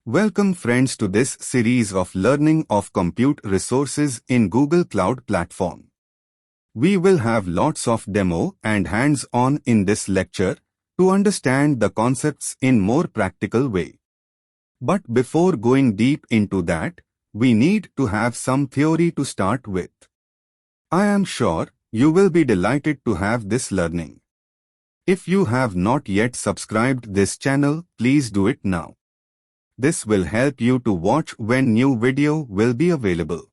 Welcome friends to this series of learning of compute resources in Google Cloud Platform. We will have lots of demo and hands-on in this lecture to understand the concepts in more practical way. But before going deep into that, we need to have some theory to start with. I am sure you will be delighted to have this learning. If you have not yet subscribed this channel, please do it now. This will help you to watch when new video will be available.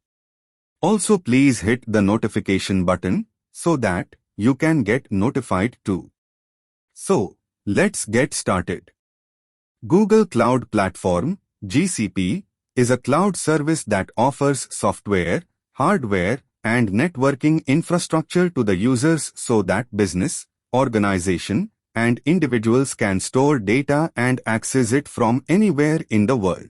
Also please hit the notification button so that you can get notified too. So, let's get started. Google Cloud Platform, GCP, is a cloud service that offers software, hardware, and networking infrastructure to the users so that business, organization, and individuals can store data and access it from anywhere in the world.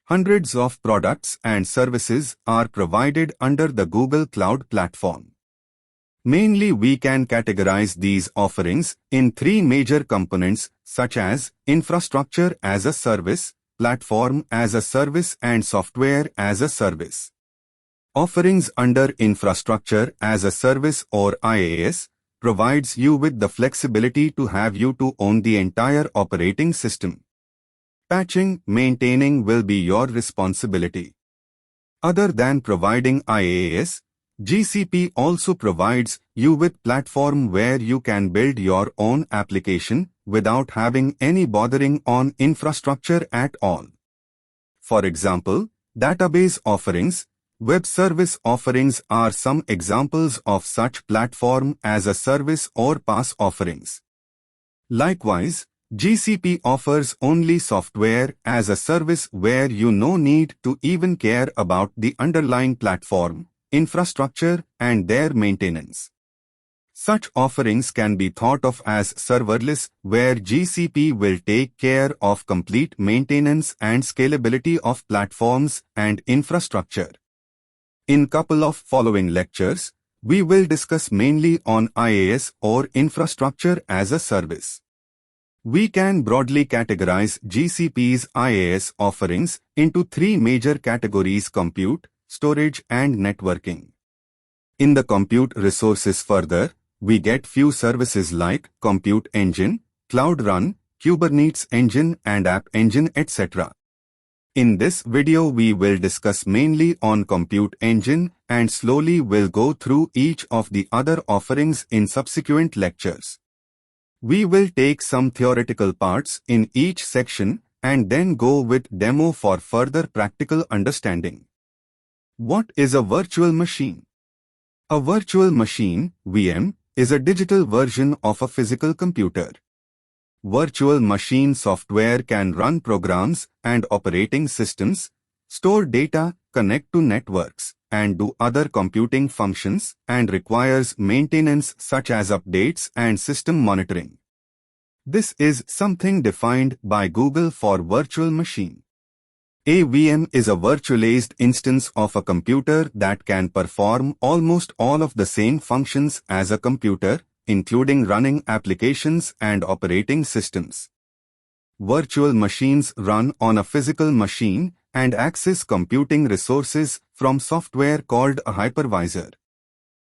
Hundreds of products and services are provided under the Google Cloud Platform. Mainly we can categorize these offerings in three major components such as infrastructure as a service, platform as a service, and software as a service. Offerings under infrastructure as a service or IaaS provides you with the flexibility to have you to own the entire operating system. Patching, maintaining will be your responsibility. Other than providing IaaS, GCP also provides you with platform where you can build your own application without having any bothering on infrastructure at all. For example, database offerings, web service offerings are some examples of such platform as a service or PaaS offerings. Likewise, GCP offers only software as a service where you no need to even care about the underlying platform, infrastructure, and their maintenance. Such offerings can be thought of as serverless, where GCP will take care of complete maintenance and scalability of platforms and infrastructure. In couple of following lectures, we will discuss mainly on IaaS or infrastructure as a service. We can broadly categorize GCP's IaaS offerings into three major categories: compute, storage, and networking. In the compute resources further, we get few services like Compute Engine, Cloud Run, Kubernetes Engine, and App Engine, etc. In this video we will discuss mainly on Compute Engine and slowly will go through each of the other offerings in subsequent lectures. We will take some theoretical parts in each section and then go with demo for further practical understanding. What is a virtual machine? A virtual machine, VM, is a digital version of a physical computer. Virtual machine software can run programs and operating systems, store data, connect to networks, and do other computing functions, and requires maintenance such as updates and system monitoring. This is something defined by Google for virtual machine. A VM is a virtualized instance of a computer that can perform almost all of the same functions as a computer, including running applications and operating systems. Virtual machines run on a physical machine and access computing resources from software called a hypervisor.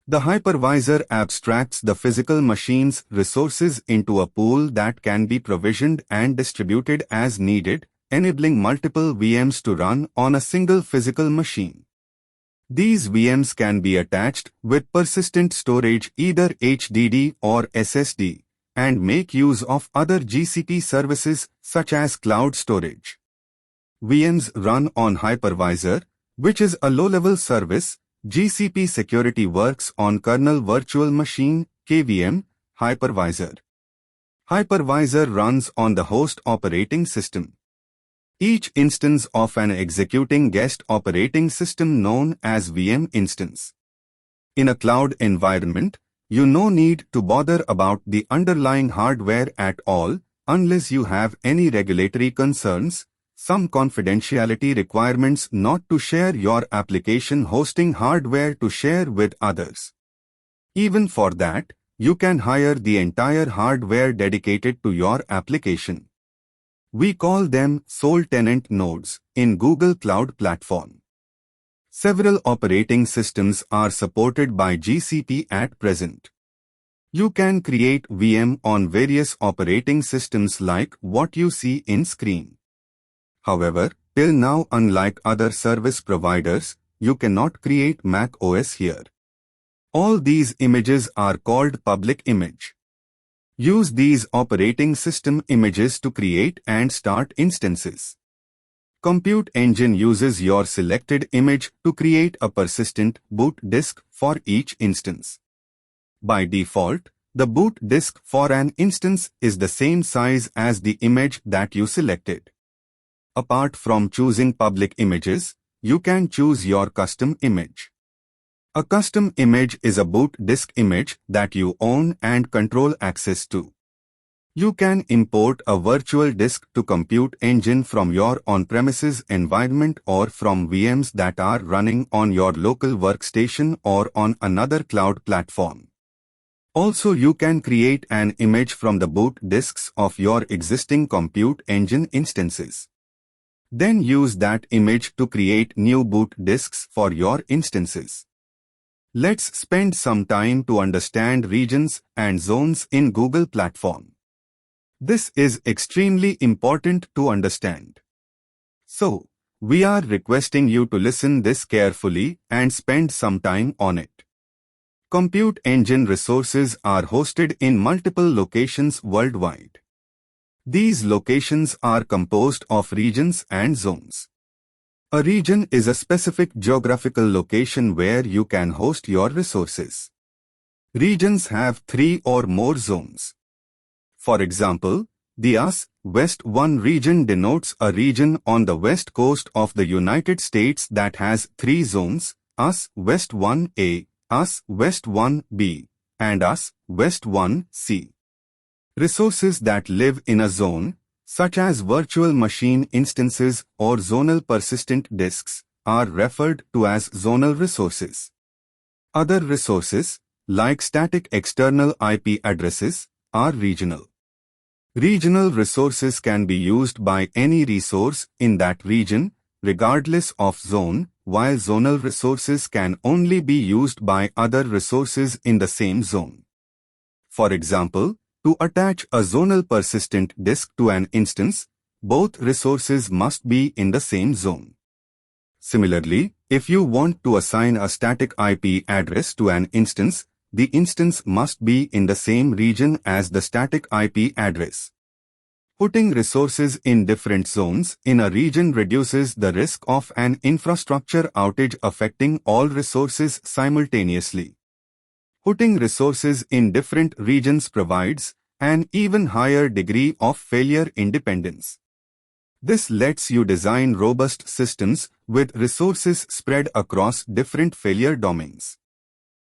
The hypervisor abstracts the physical machine's resources into a pool that can be provisioned and distributed as needed, enabling multiple VMs to run on a single physical machine. These VMs can be attached with persistent storage, either HDD or SSD, and make use of other GCP services such as cloud storage. VMs run on Hypervisor, which is a low-level service. GCP security works on kernel virtual machine, KVM, Hypervisor. Hypervisor runs on the host operating system. Each instance of an executing guest operating system known as VM instance. In a cloud environment, you no need to bother about the underlying hardware at all unless you have any regulatory concerns, some confidentiality requirements not to share your application hosting hardware to share with others. Even for that, you can hire the entire hardware dedicated to your application. We call them sole tenant nodes in Google Cloud Platform. Several operating systems are supported by GCP at present. You can create VM on various operating systems like what you see in screen. However, till now, unlike other service providers, you cannot create Mac OS here. All these images are called public image. Use these operating system images to create and start instances. Compute Engine uses your selected image to create a persistent boot disk for each instance. By default, the boot disk for an instance is the same size as the image that you selected. Apart from choosing public images, you can choose your custom image. A custom image is a boot disk image that you own and control access to. You can import a virtual disk to Compute Engine from your on-premises environment or from VMs that are running on your local workstation or on another cloud platform. Also, you can create an image from the boot disks of your existing Compute Engine instances. Then use that image to create new boot disks for your instances. Let's spend some time to understand regions and zones in Google Platform. This is extremely important to understand. So, we are requesting you to listen this carefully and spend some time on it. Compute Engine resources are hosted in multiple locations worldwide. These locations are composed of regions and zones. A region is a specific geographical location where you can host your resources. Regions have 3 or more zones. For example, the US West 1 region denotes a region on the west coast of the United States that has 3 zones: US West 1A, US West 1B, and US West 1C. Resources that live in a zone, such as virtual machine instances or zonal persistent disks, are referred to as zonal resources. Other resources, like static external IP addresses, are regional. Regional resources can be used by any resource in that region, regardless of zone, while zonal resources can only be used by other resources in the same zone. For example, to attach a zonal persistent disk to an instance, both resources must be in the same zone. Similarly, if you want to assign a static IP address to an instance, the instance must be in the same region as the static IP address. Putting resources in different zones in a region reduces the risk of an infrastructure outage affecting all resources simultaneously. Putting resources in different regions provides an even higher degree of failure independence. This lets you design robust systems with resources spread across different failure domains.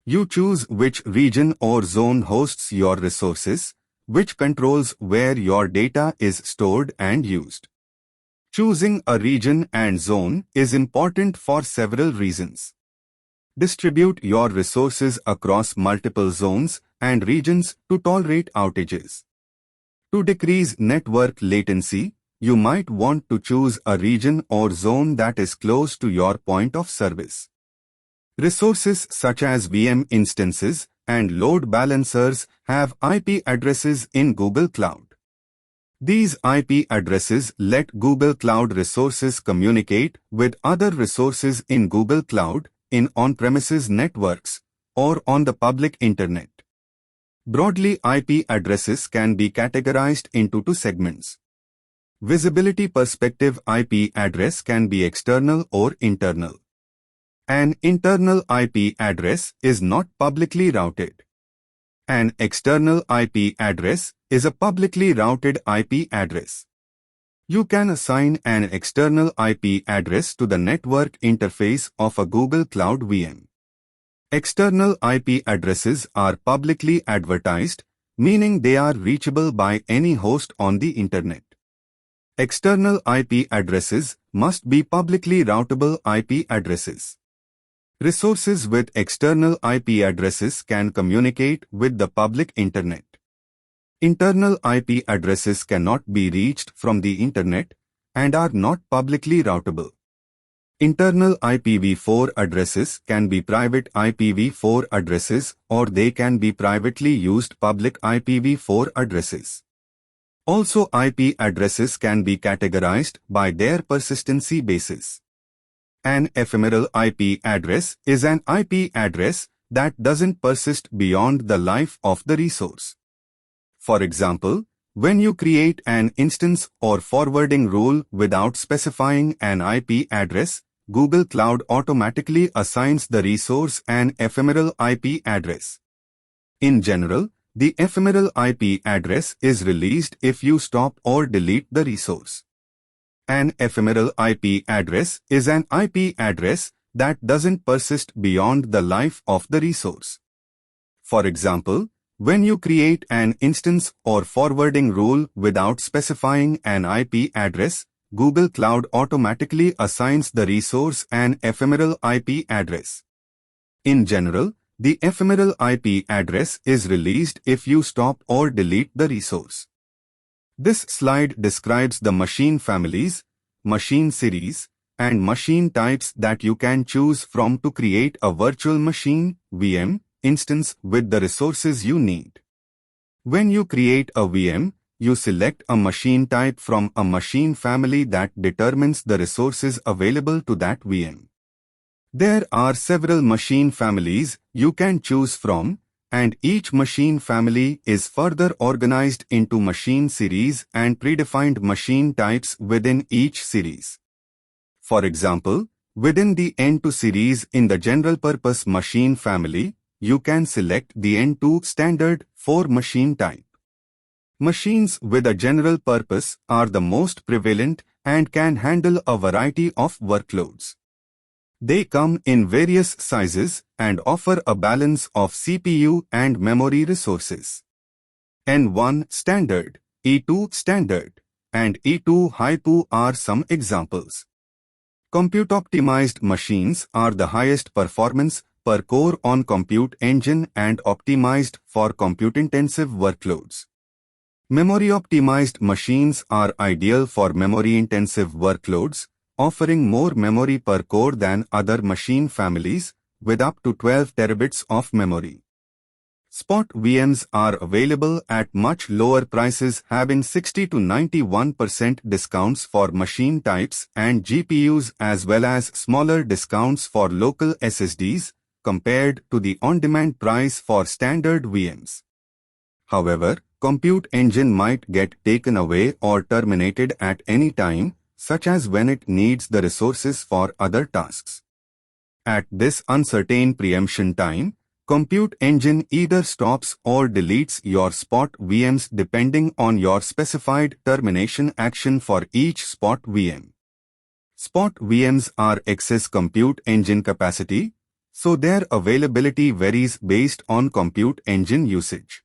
You choose which region or zone hosts your resources, which controls where your data is stored and used. Choosing a region and zone is important for several reasons. Distribute your resources across multiple zones and regions to tolerate outages. To decrease network latency, you might want to choose a region or zone that is close to your point of service. Resources such as VM instances and load balancers have IP addresses in Google Cloud. These IP addresses let Google Cloud resources communicate with other resources in Google Cloud, in on-premises networks, or on the public internet. Broadly, IP addresses can be categorized into 2 segments. Visibility perspective IP address can be external or internal. An internal IP address is not publicly routed. An external IP address is a publicly routed IP address. You can assign an external IP address to the network interface of a Google Cloud VM. External IP addresses are publicly advertised, meaning they are reachable by any host on the Internet. External IP addresses must be publicly routable IP addresses. Resources with external IP addresses can communicate with the public Internet. Internal IP addresses cannot be reached from the Internet and are not publicly routable. Internal IPv4 addresses can be private IPv4 addresses or they can be privately used public IPv4 addresses. Also, IP addresses can be categorized by their persistency basis. An ephemeral IP address is an IP address that doesn't persist beyond the life of the resource. For example, when you create an instance or forwarding rule without specifying an IP address, Google Cloud automatically assigns the resource an ephemeral IP address. In general, the ephemeral IP address is released if you stop or delete the resource. An ephemeral IP address is an IP address that doesn't persist beyond the life of the resource. For example, when you create an instance or forwarding rule without specifying an IP address, Google Cloud automatically assigns the resource an ephemeral IP address. In general, the ephemeral IP address is released if you stop or delete the resource. This slide describes the machine families, machine series, and machine types that you can choose from to create a virtual machine (VM) instance with the resources you need. When you create a VM, you select a machine type from a machine family that determines the resources available to that VM. There are several machine families you can choose from, and each machine family is further organized into machine series and predefined machine types within each series. For example, within the N2 series in the general purpose machine family, you can select the N2 standard 4 machine type. Machines with a general purpose are the most prevalent and can handle a variety of workloads. They come in various sizes and offer a balance of CPU and memory resources. N1 standard, E2 standard, and E2 Hypo are some examples. Compute-optimized machines are the highest performance per core on compute engine and optimized for compute-intensive workloads. Memory-optimized machines are ideal for memory-intensive workloads, offering more memory per core than other machine families, with up to 12 terabits of memory. Spot VMs are available at much lower prices, having 60 to 91% discounts for machine types and GPUs as well as smaller discounts for local SSDs compared to the on-demand price for standard VMs. However, compute engine might get taken away or terminated at any time, such as when it needs the resources for other tasks. At this uncertain preemption time, compute engine either stops or deletes your spot VMs depending on your specified termination action for each spot VM. Spot VMs are excess compute engine capacity, so their availability varies based on compute engine usage.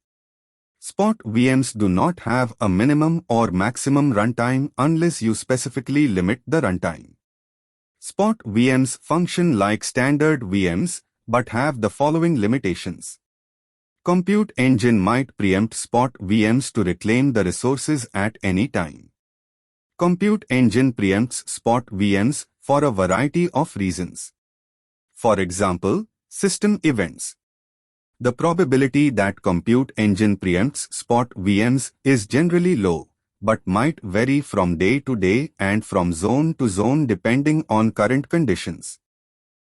Spot VMs do not have a minimum or maximum runtime unless you specifically limit the runtime. Spot VMs function like standard VMs but have the following limitations. Compute engine might preempt spot VMs to reclaim the resources at any time. Compute engine preempts spot VMs for a variety of reasons. For example, system events. The probability that compute engine preempts spot VMs is generally low, but might vary from day to day and from zone to zone depending on current conditions.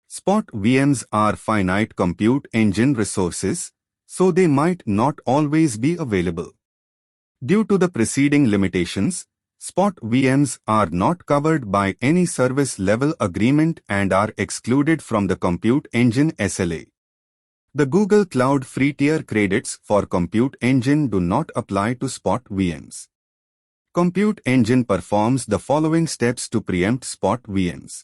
Spot VMs are finite compute engine resources, so they might not always be available. Due to the preceding limitations, spot VMs are not covered by any service level agreement and are excluded from the compute engine SLA. The Google Cloud free tier credits for compute engine do not apply to spot VMs. Compute engine performs the following steps to preempt spot VMs.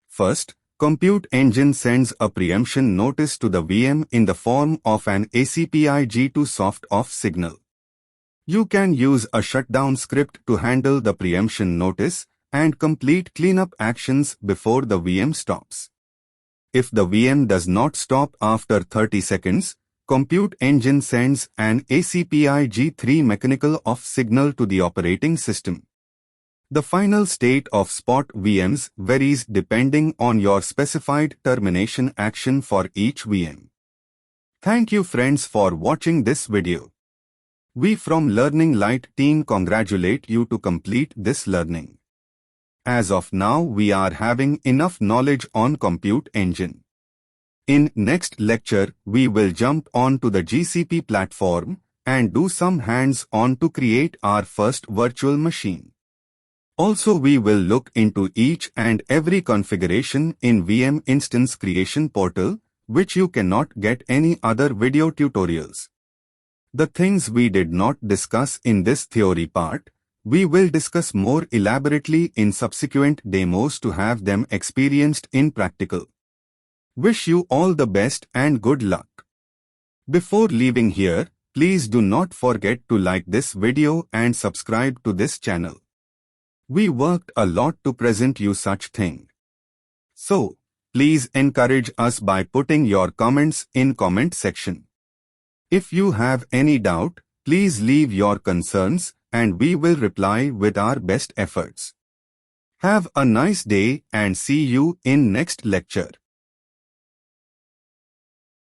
First, compute engine sends a preemption notice to the VM in the form of an ACPI G2 soft off signal. You can use a shutdown script to handle the preemption notice and complete cleanup actions before the VM stops. If the VM does not stop after 30 seconds, compute engine sends an ACPI G3 mechanical off signal to the operating system. The final state of spot VMs varies depending on your specified termination action for each VM. Thank you friends for watching this video. We from Learning Light team congratulate you to complete this learning. As of now we are having enough knowledge on compute engine. In next lecture we will jump on to the GCP platform and do some hands-on to create our first virtual machine. Also we will look into each and every configuration in VM instance creation portal, which you cannot get any other video tutorials. The things we did not discuss in this theory part, we will discuss more elaborately in subsequent demos to have them experienced in practical. Wish you all the best and good luck. Before leaving here, please do not forget to like this video and subscribe to this channel. We worked a lot to present you such thing. So, please encourage us by putting your comments in comment section. If you have any doubt, please leave your concerns and we will reply with our best efforts. Have a nice day and see you in next lecture.